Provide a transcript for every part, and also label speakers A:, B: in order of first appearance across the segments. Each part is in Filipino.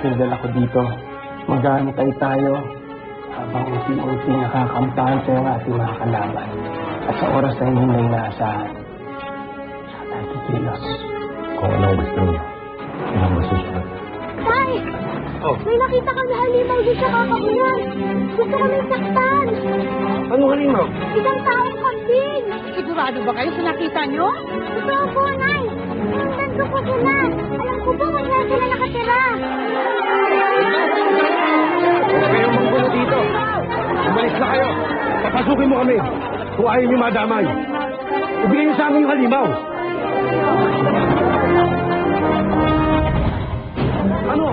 A: pinadala ko dito. Mag-aantay tayo habang unti-unti nakakampante ang ating mga kalaban. At sa oras na hindi na inaasahan, saka tayo kikilos.
B: Kung ano ang gusto niyo, ilang masusunod.
C: Tay!
B: Oh.
C: May nakita kang halimaw din sa kakakuyan. Gusto kami saktan.
B: Anong halimaw?
C: Isang taong kambing.
D: Sigurado ba kayo sa nakita nyo?
C: Totoo po, Nay. Sundan ko po sila. Alam ko po kung saan sila nakatira.
B: Huwag kayong manggulo dito. Umalis na kayo. Papasukin mo kami. Kung ayaw niyo madamay. Ibigay niyo sa amin yung halimaw. Ano?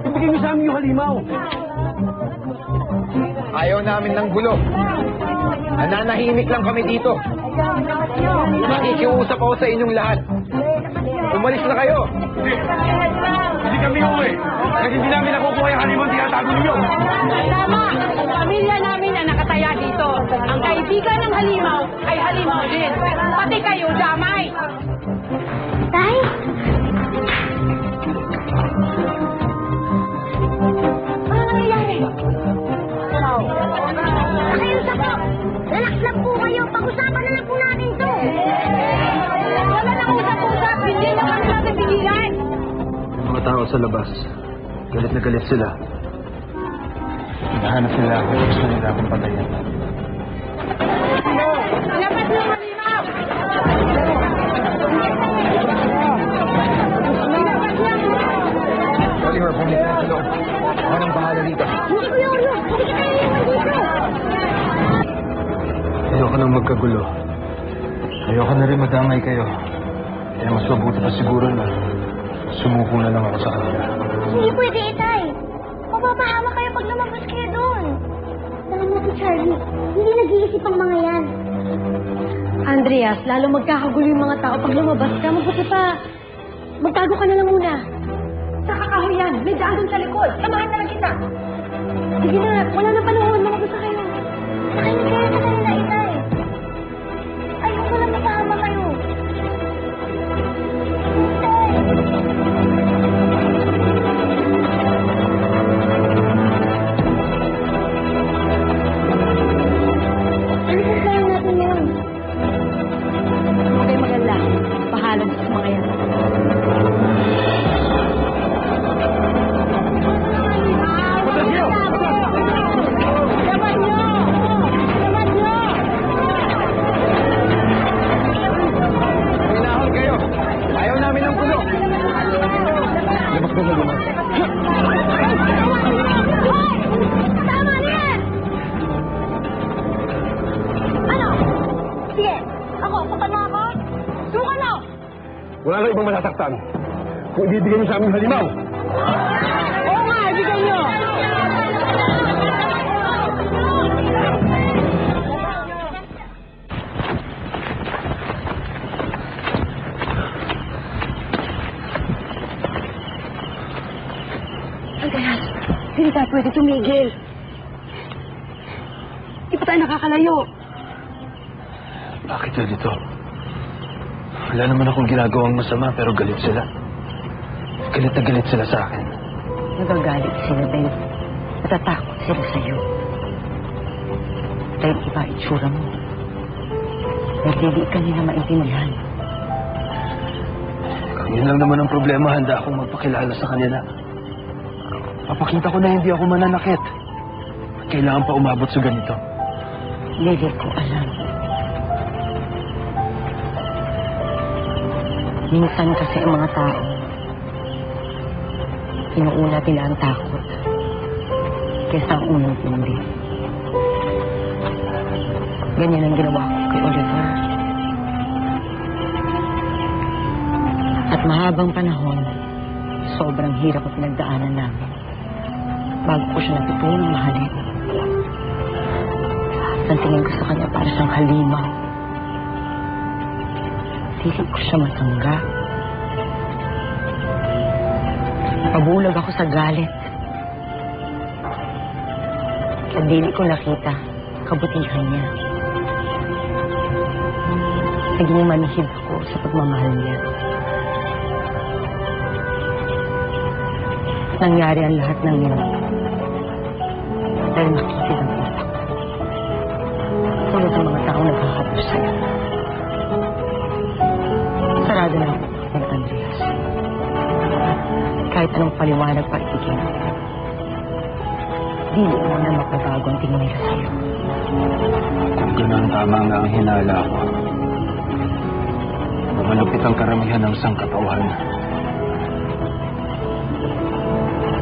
B: Ibigay niyo sa amin yung halimaw. Ayaw namin ng gulo. Nananahimik lang kami dito. Nakikiusap ako sa inyong lahat. Umalis na kayo. Hindi kami uwi. Kasi hindi namin nakukuha yung halimaw tinatago ninyo.
D: Tama! Pamilya namin ang nakataya dito. Ang kaibigan ng halimaw ay halimaw din. Pati kayo, damay!
C: Tay? Ano nangyayari? Pakiusap po. Relax lang po kayo. Pag-usapan na lang po natin ito.
D: Wala nang usap-usap. Hindi naman natin pigilan.
B: Mga tao sa labas. Galit na galit sila.
A: Naghahanap nila ako. Gusto nila akong patayin.
D: Labas ng halimaw!
B: Oliver, pumunta na sa loob. Ako nang bahala dito.
C: Hindi ko yun. Hindi kita iiwan dito.
B: Ayoko nang magkagulo. Ayoko na rin madamay kayo. Kaya mas mabuti pa siguro na sumuko na lang ako sa kanila.
C: Hindi pwede, Itay. Mapapahama kayo pag lumabas kayo doon. Alam mo si Charlie, hindi nag-iisip ang mga yan.
E: Andreas, lalo magkakagulo yung mga tao pag lumabas ka. Mabuti pa. Magtago ka na lang muna. Sa kakahuyan, may daan dun sa likod. Samahan na lang kita. Sige na, wala na panahon. Malabas na kayo.
C: Nakinig kayo sa kanila, Itay. Ayoko lang mapahama kayo. Ano kung kaya natin yun?
E: Huwag kayo maganda. Pahalan sa mga yan.
B: Minahon kayo. Ayaw namin ng gulo. Labas na lumabas.
C: Tama na yan! Ano? Sige, ako, sapat mo ako? Suka na!
B: Wala na ibang masasaktan. Kung ibibigay niyo sa amin yung halimaw.
D: Oo nga, ibigay nyo!
E: Andreas, hindi tayo pwede tumigil. Di pa tayo nakakalayo.
B: Bakit ganito? Wala naman akong ginagawang masama pero galit sila. Galit na galit sila sa akin.
E: Nagagalit sila dahil natatakot sila sa'yo. Dahil iba itsura mo. Dahil hindi ka nila maintindihan.
B: Kung yun lang naman ang problema, handa akong magpakilala sa kanila. Papakita ko na hindi ako mananakit. Kailangan pa umabot sa ganito.
E: Hindi ko alam. Minsan kasi ang mga tao, inuuna nila ang takot kaysa ang unang tindi. Ganyan ang ginawa ko kay Oliver. At mahabang panahon, sobrang hirap ang pinagdaanan namin bago ko siya natutunang mahalin. Ang tingin ko sa kanya para siyang halimaw. Dili ko siya matanggap. Pabulag ako sa galit. At dili ko nakita kabutihan niya. Naging manihid ako sa pagmamahal niya. nangyari ang lahat ng yun. Dahil nakikita ang utak. Tulad ng mga taong nagkakapos sa'yo. Sarado na ako, Andreas. Kahit anong paliwanag pa ibigay mo. Di mo na magbabago ang tingin nila sa'yo.
A: Kung gano'n tama nga ang hinala ko, malapit ang karamihan ng sangkatauhan.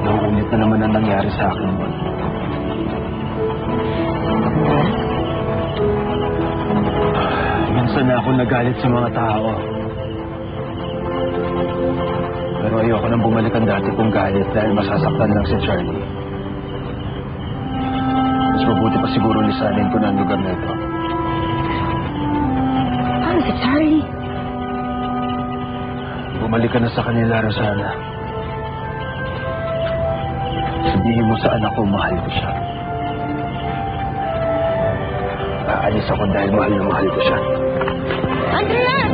A: Nauunit na naman ang nangyari sa akin mo. Minsan na ako nagalit sa mga tao. Pero ayoko nang bumalik ang dati kong galit dahil masasaktan lang si Charlie. Mas mabuti pa siguro lisanin ko na ang lugar na ito.
E: Paano si Charlie?
A: Bumalik ka na sa kanila, Rosana. Sabihin mo sa anak ko, mahal ko siya. Aalis ako dahil mahal na mahal ko siya.
E: Andreas!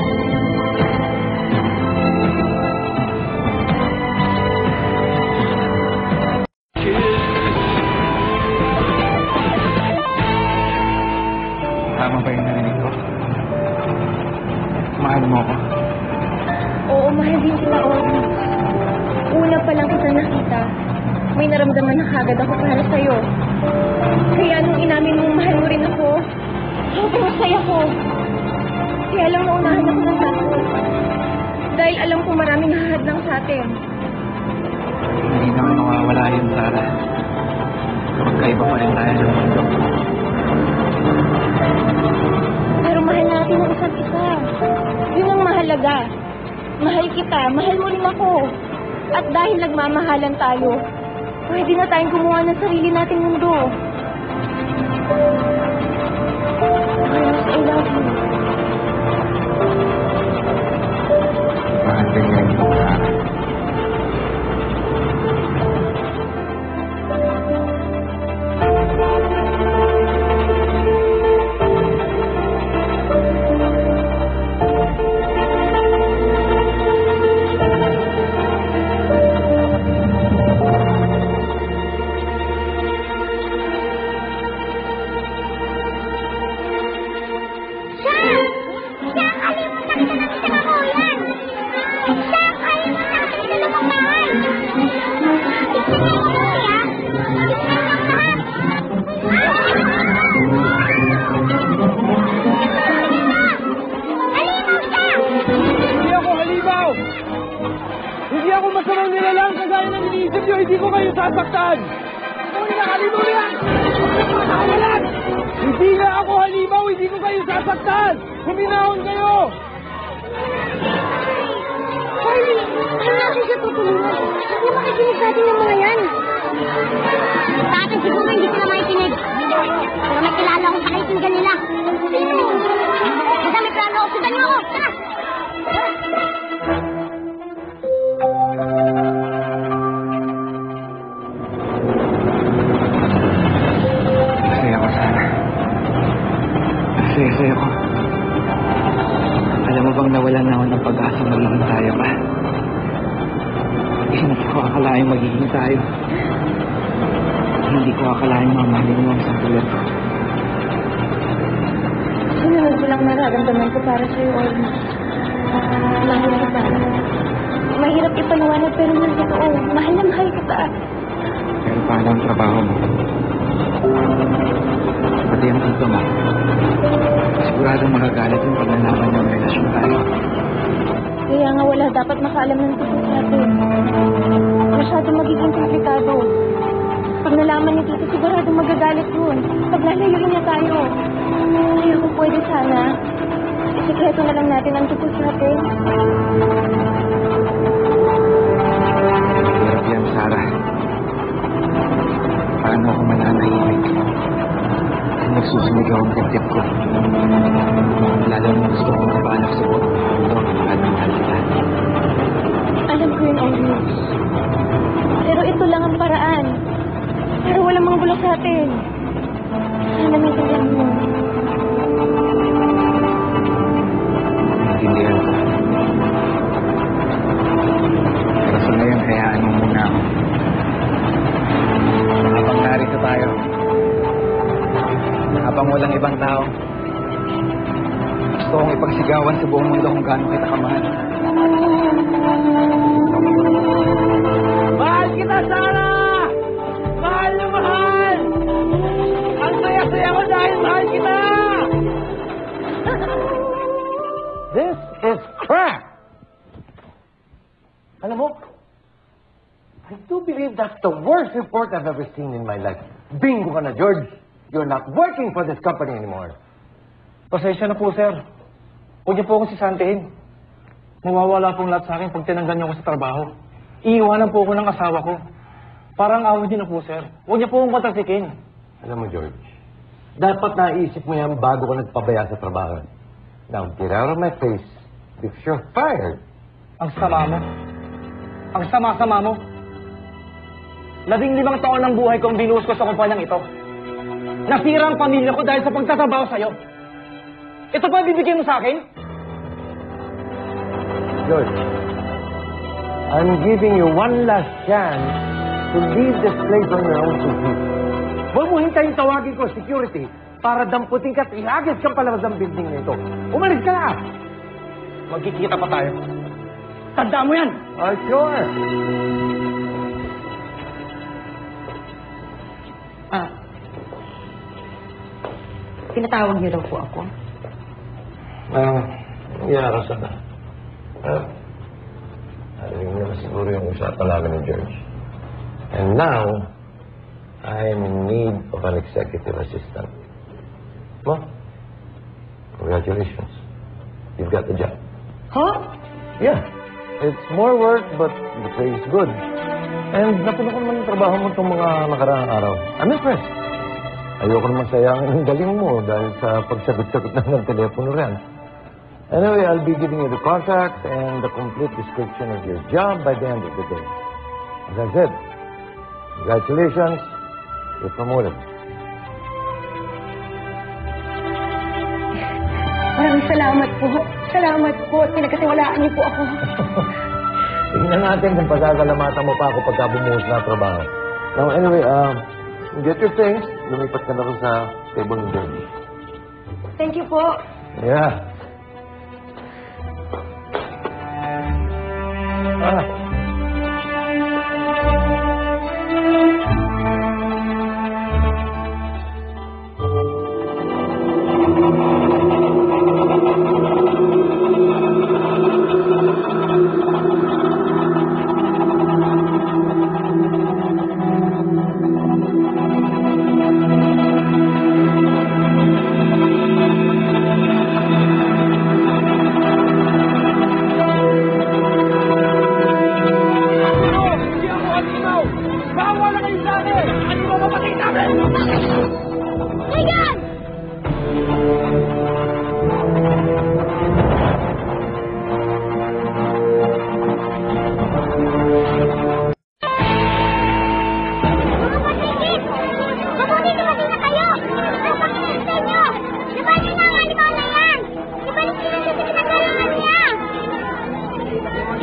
A: Tama ba yung narinig ko? Mahal mo ako.
C: Oo, mahal din kita, Oris. Una pa lang kita nakita, may naramdaman na kagad ako para sa'yo. Kaya nung inamin mong mahal mo rin ako, sobrang masaya ko. Kaya lang naunahan ako ng takot. Dahil alam ko maraming hahadlang sa atin.
A: Hindi naman mawawala yun, Sarah. Magkaiba pa rin tayo ng mundo.
C: Pero mahal natin ang isa't isa. Yun ang mahalaga. Mahal kita, mahal mo rin ako. At dahil nagmamahalan tayo, pwede na tayong gumawa ng sarili nating mundo. Ayos, I love you.
A: Mahal ka niya yung Sarah.
B: Hindi ako masamang nilalang kagaya ng iniisip nyo. Hindi ko kayo sasaktan. Ako na halimaw yan! Nakakalan! Hindi na ako halimaw. Hindi ko kayo sasaktan. Huminahon kayo!
C: Charlie, ano natin siya tutulungan? Hindi makikinig sa atin yung mga yan. Sa akin siguro hindi ko na makikinig. Pero may kilala akong pakikinggan nila. Sino? Basta may plano ako. Sundan niyo ako. Tara!
A: Masaya ko, Sarah. Masaya ko. Alam mo bang nawalan na ako ng pag-asa magiging tayo pa? Hindi ko akalain magiging tayo. Hindi ko akalain mamahalin mo ang santulan ko.
C: Sunod ko lang nararamdaman ko para sa'yo, Olma. Mahal kita. Mahirap ipaliwanag pero mahal totoo. Mahal na mahal kita.
A: Pero paano ang trabaho mo? Pati ang tito mo. Siguradong magagalit yung pag nalaman niya ang relasyon tayo.
C: Kaya nga wala dapat makaalam ng tito sa atin. Masyadong magiging komplikado. Pag nalaman ni tito, siguradong magagalit yun. Paglalayuin niya tayo. Kaya kung pwede sana, isikreto na lang natin ang tito sa atin.
A: Hirap yan, Sarah. Paano ako mananahimik? Nagsusumigaw ang dibdib ko. Lalo na gusto kong mapaanak sa buong mundo ang mahal na mahal kita.
C: Alam ko yun, Olma. Pero ito lang ang paraan. Para walang mangbulok sa atin. Sana may tanggap mo.
A: Naintindihan ko. Pero sa ngayon, hayaan mo muna ako.
B: walang ibang tao. Gusto kong ipagsigawan sa buong mundo kung gaano kita kamahal. Mahal kita, Sarah! Mahal na mahal! Ang saya-saya ko dahil mahal kita!
A: This is crap! Alam mo, I do believe that's the worst report I've ever seen in my life. Bingo ka na, George. You're not working for this company anymore.
B: Pasensya na po, sir. Huwag niyo po akong sisantihin. Mawawala pong lahat sa akin pag tinanggal niyo ako sa trabaho. Iiwanan po ako ng asawa ko. Parang awit niyo na po, sir. Huwag niyo po akong matasikin.
A: Alam mo, George, dapat naisip mo yan bago ka nagpabaya sa trabaho. Now, get out of my face because you're fired.
B: Ang sama mo. Ang sama-sama mo. 15 taon ng buhay kong binuhos ko sa kumpanyang ito. Nasira ang pamilya ko dahil sa pagtatrabaho sa'yo. Ito pa bibigyan mo sa akin?
A: George, I'm giving you one last chance to leave this place on your own two feet. Huwag mo hintayin tawagin ko security para damputin ka at ihagis kang palabas ng building na ito. Umalis ka na!
B: Magkikita pa tayo. Tandaan mo yan!
A: Oh, sure.
E: Pinatawag niyo daw po ako.
A: Iyarasan na. Alam mo na siguro yung usapan namin ni George. And now, I'm in need of an executive assistant. Well, congratulations. You've got the job.
E: Huh?
A: Yeah. It's more work, but the pay is good. And napuno ko naman yung trabaho mo itong mga nakaraang araw. I'm impressed. Ayoko naman sayangin ang galing mo dahil sa pagsagot-sagot ng telepono rin. Anyway, I'll be giving you the contact and the complete description of your job by the end of the day. As I said, congratulations, you're promoted.
E: Maraming salamat po. Salamat po. Pinagkatiwalaan niyo po ako.
A: Tingnan natin kung pasasalamatan mo pa ako pagka bumuhos na trabaho. Now, anyway, get your things. Lumipat ka na rin sa table ng George.
E: Thank you po.
A: Yeah.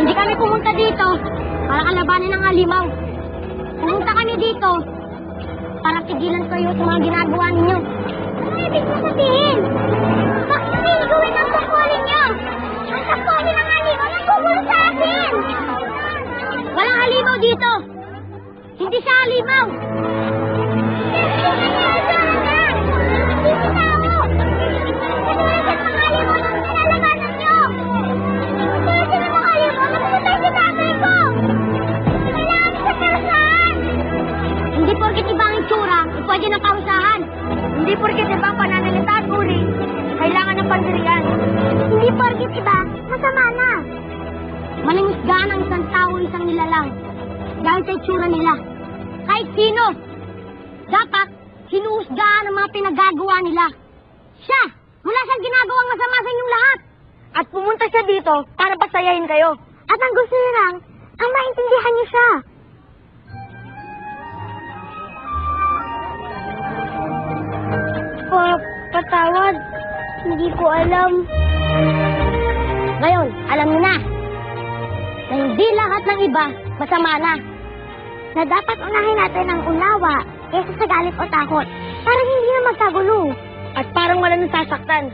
C: Hindi kami pumunta dito para kalabanin ng halimaw. Pumunta kami dito para tigilan kayo sa mga ginagawa ninyo. Ano ibig mo sabihin? Bakit hindi gawin ang tungkulin niyo? Ang tungkulin ng halimaw nagkugulo sa akin! Walang halimaw dito! Hindi siya halimaw! Hindi porkit iba ang itsura, pwede ng pausahan. Hindi porkit iba ang pananalita at uri, kailangan ng pandirian. Hindi porkit iba, masama na. Malingisgaan ang isang tao, isang nilalang. Dahil sa itsura nila. Kahit sino. Dapat, hinuhusgaan ang mga pinagagawa nila. Siya, wala siyang ginagawang masama sa inyong lahat. At pumunta siya dito para pasayahin kayo. At ang gusto niya lang, ang maintindihan niyo siya. Patawad. Hindi ko alam. Ngayon, alam niyo na. Na hindi lahat ng iba masama na. Na dapat unahin natin ang unawa kaysa sa galit o takot. Para hindi na magkagulo.
E: At parang wala nang sasaktan.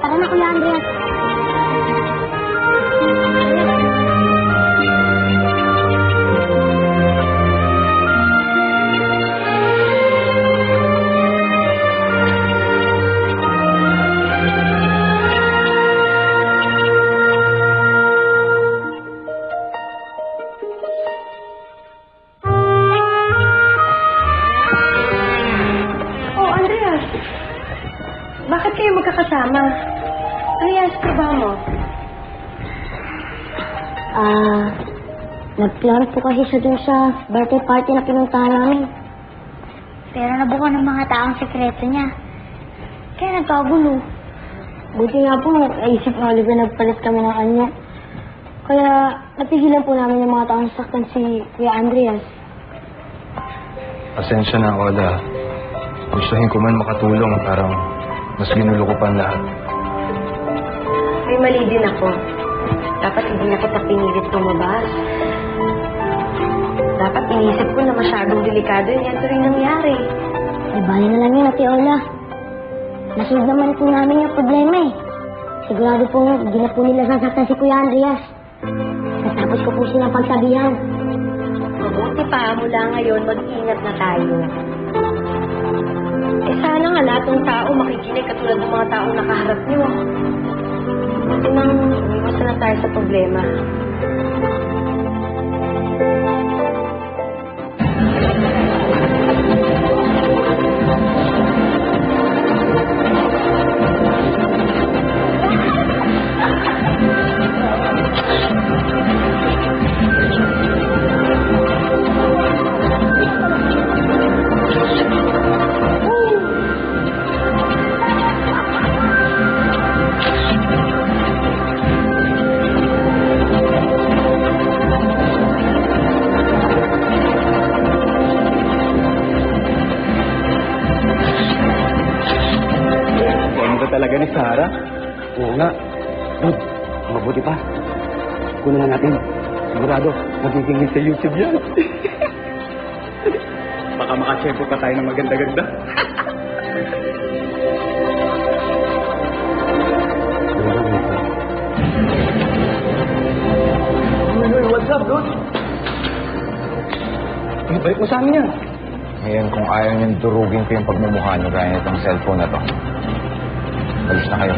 E: Tara na, Kuya Andreas. Bakit kayo magkakasama? Ano yan sa trabaho mo? Nag-plan po kasi siya dun sa birthday party na pinuntahan namin. Pero nabuko ng mga taong sekreto niya. Kaya nagkagulo. Buti nga po, naisip ng Oliver nagpalit kami ng anyo. Kaya napigilan po namin yung mga taong saktan si Kuya Andreas.
F: Pasensya na, Ola. Gustuhin ko man makatulong, parang mas ginulo ko pa ang lahat.
E: May mali din ako. Dapat hindi na kita pinilit lumabas. Dapat inisip ko na masyadong delikado yun. Yan rin nangyari. Ay, bali na lang yun, Ate Ola. Nasunod naman po namin yung problema eh. Sigurado po, hindi na po nila sasaktan si Kuya Andreas. Natapos ko po silang pagsabihan. Mabuti pa, mula ngayon, mag-ingat na tayo. Eh sana nga lahat ng tao makikinig katulad ng mga taong nakaharap niyo. Buti nang umiwas na tayo sa problema.
B: Talaga ni Sarah? Oo nga. Dude, mabuti pa. Kunin na natin. Sigurado, magiging hit sa YouTube yan. Baka makachempo pa tayo ng maganda-ganda. What's up, dude? Balik mo sa amin yan.
F: Ngayon, kung ayaw niyong durugin ko yung pagmumukha niyo gaya nitong cellphone na to, alis na kayo.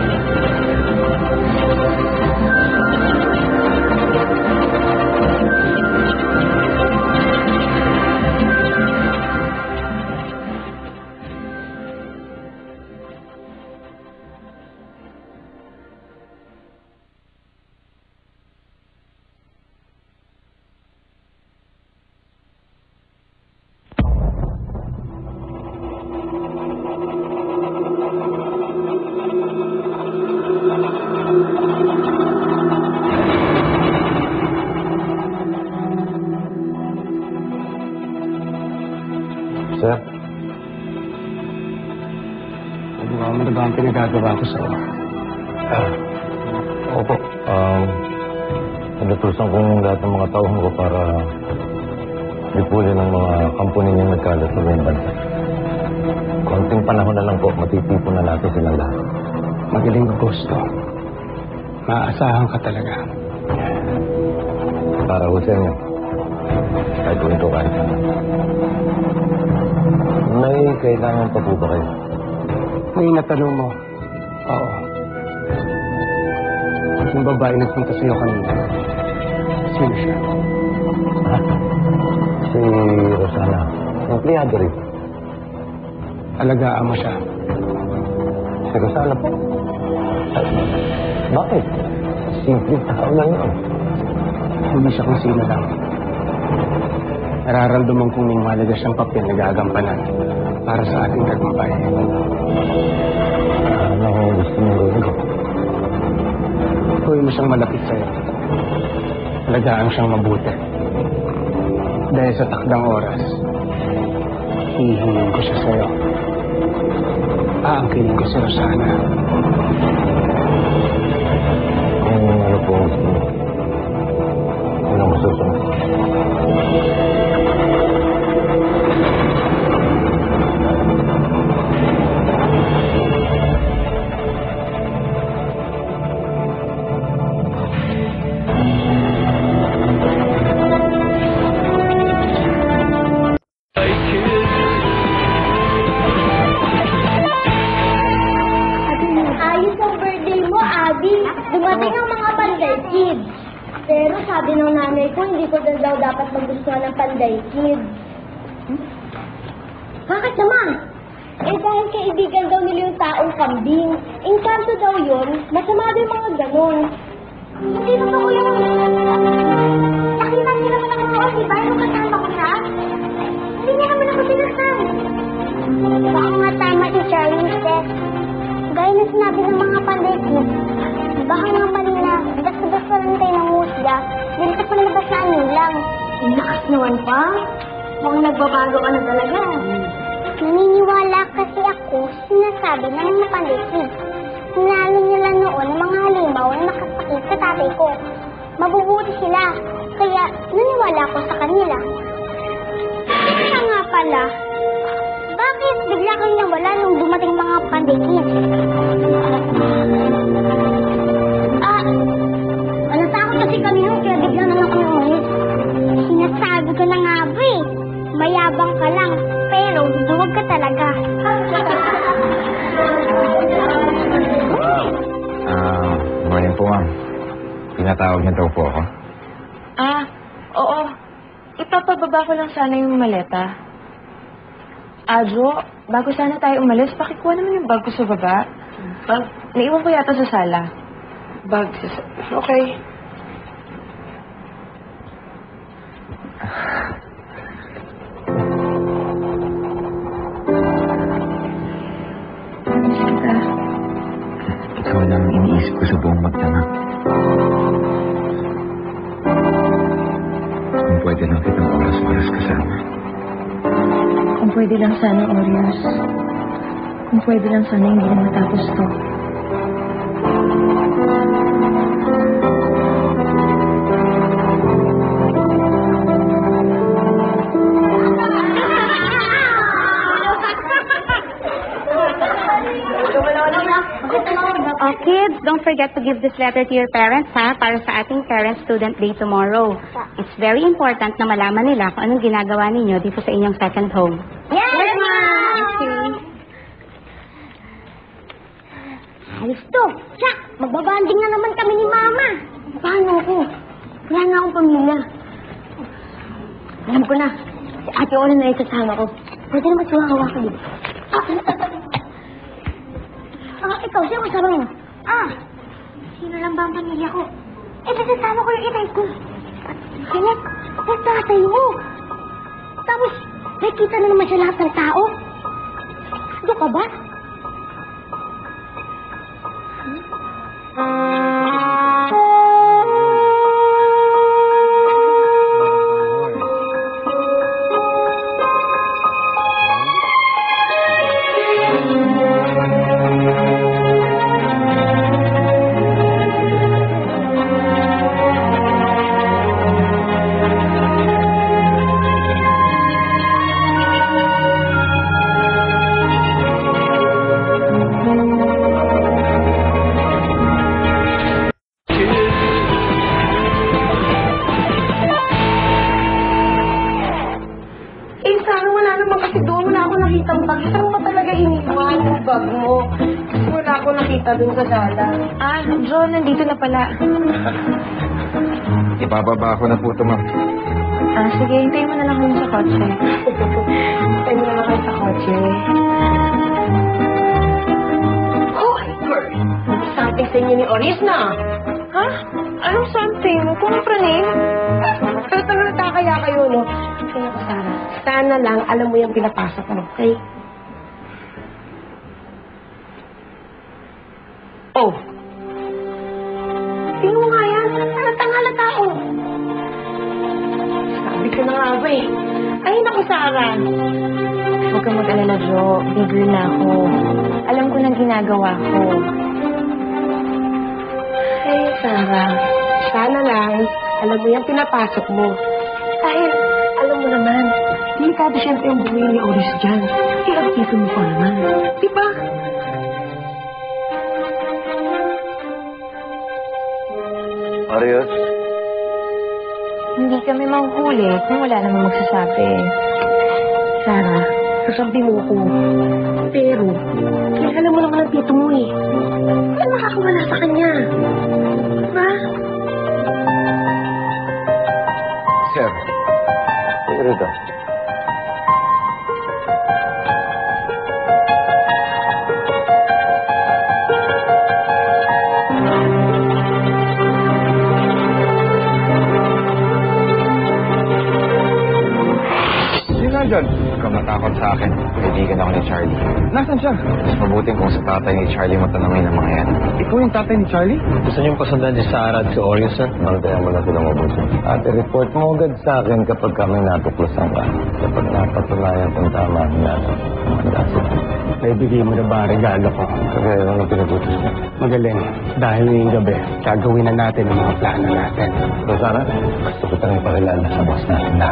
A: Sir?
B: Ano ba ang pinagagawa ko sa
A: Opo. Natutusan kong lahat ng mga tauhan ko para lipulin ng mga kampunin yung nagkalat sa buong bansa. Konting panahon na lang po, matitipon na natin silang lahat.
B: Magaling ka, gusto. Maaasahan ka talaga.
A: Para ho sa inyo. Kahit gawin ko kahit ano. May kailangan pa po ba kayo?
B: May natanong mo. Oo. Yung babae nagpunta sa'yo kanina. Sino siya?
A: Si Rosana. Empleyado rin.
B: Alagaan mo siya.
A: Si Rosana po. Bakit? Simpleng tao lang yun.
B: Hindi siya kung sino lang. Nararamdaman kong may mahalaga siyang papel na gagampanan para sa ating tagumpay.
A: Ano ang gusto mong gawin ko?
B: Gawin mo siyang malapit sa'yo. Alagaan siyang mabuti. Dahil sa takdang oras, hihingin ko siya sa'yo. Aangkinin ko si Rosana.
A: Kung ano po ang gusto mo. Ano ang masusunod?
C: Pero sabi ng nanay ko, hindi ko daw dapat magustuhan ng Panday Kid. Bakit naman? Eh dahil kaibigan daw nila yung taong kambing. Engkanto daw yun, masama daw yung mga ganon. Hindi totoo yun. Nakita niyo naman ako noon, di ba? Yung kasama ko siya? Hindi niya naman ako sinasal. Baka nga tama si Charlie, Seth. Gaya na sinabi ng mga Panday Kid, baka nga mali na basta-basta lang tayo ng musga dito sa panlabas na lang. Lakas naman pa. Mukhang nagbabago ka na talaga. Naniniwala kasi ako sinasabi ng mga Panday Kid. Sinalo nila noon ng mga halimaw na nakasakit sa tatay ko. Mabubuti sila. Kaya naniwala ako sa kanila. Kaya nga pala, bakit bigla kang nawala nung dumating mga Panday Kid? Natakot kasi kami nun, kaya bigla na lang kami umalis. Sinasabi ko na nga ba eh, mayabang ka lang, pero duwag ka talaga.
F: Morning po, ma'am. Pinatawag niyo daw po ako.
E: Oo. Ipapababa ko lang sana yung maleta. Jo, bago sana tayo umalis, pakikuha naman yung bag ko sa baba. Naiwan ko yata sa sala. Bag sa sala? Okay.
F: Ikaw lang ang iniisip ko sa buong magdamag. Kung pwede lang kitang oras-oras kasama.
E: Kung pwede lang sana, Oreos. Kung pwede lang sana, hindi na matapos to.
C: Kids, don't forget to give this letter to your parents, ha? Para sa ating Parent-Student Day tomorrow. It's very important na malaman nila kung anong ginagawa ninyo dito sa inyong second home. Yes, ma'am! Okay. Alis to! Siya! Magbabanding na naman kami ni Mama! Paano ako? Wala na akong pamilya. Alam ko na. Si Ate Ola na isasama ko. Pwede naman siya hawakan dito. Ikaw, siya kasama mo? Sino lang ba ang pamilya ko? Sasama ko yung itay ko. Kaya, yung tatay mo. Tapos, nakita na naman siya lahat ng tao. Ano ka ba?
E: Dun sa sala. John, nandito na pala.
F: Ibababa ako na po ito, ma'am.
E: Sige, hintayin mo na lang kami sa kotse. Hintayin mo na lang kayo sa kotse. Oh, girl! Something sa inyo ni Oris na. Ha? Anong something? Kung praning? Pero talaga kaya kayo, no? Kaya ko, Sarah. Sana lang alam mo yung pinapasok mo, okay? Oh! Tingnan mo nga yan. Halata tao. Sabi ko na nga ba eh. Ay, naku, Sarah. Huwag kang mag-alala, Jo. Bigger na ako. Alam ko na ginagawa ko. Ay, Sarah. Sana lang alam mo yung pinapasok mo. Dahil, alam mo naman, delikado siyempre yung buhay ni Oris dyan. Iagtito mo pa naman. Diba?
A: Oreos?
E: Hindi kami manghuli kung wala namang magsasabi. Sarah, sasabi mo ko. Pero, alam mo naman ang tito mo eh. Wala nakakawala sa kanya. Diba?
B: dyan?
F: Huwag kang matakot sa akin. Kaibigan ako ni Charlie.
B: Nasaan siya?
F: Mas mabuting kung sa tatay ni Charlie matanungin ang mga yan.
B: Ikaw yung tatay ni Charlie?
A: Gusto niyong pasundan si Sarah at si Orius, sir? Bantayan mo na sila mabuti. At report mo agad sa akin kapag kami natuklasan ka. Kapag napatunayan kung tama ang nasa. Handa sila.
B: Naibigay mo na ba ang regalo ko?
A: Kaya ano pinagutos mo?
B: Magaling. Dahil ngayong gabi, gagawin na natin ang mga plano natin.
A: So, Sarah, gusto ko tayong ipakilala sa boss natin na.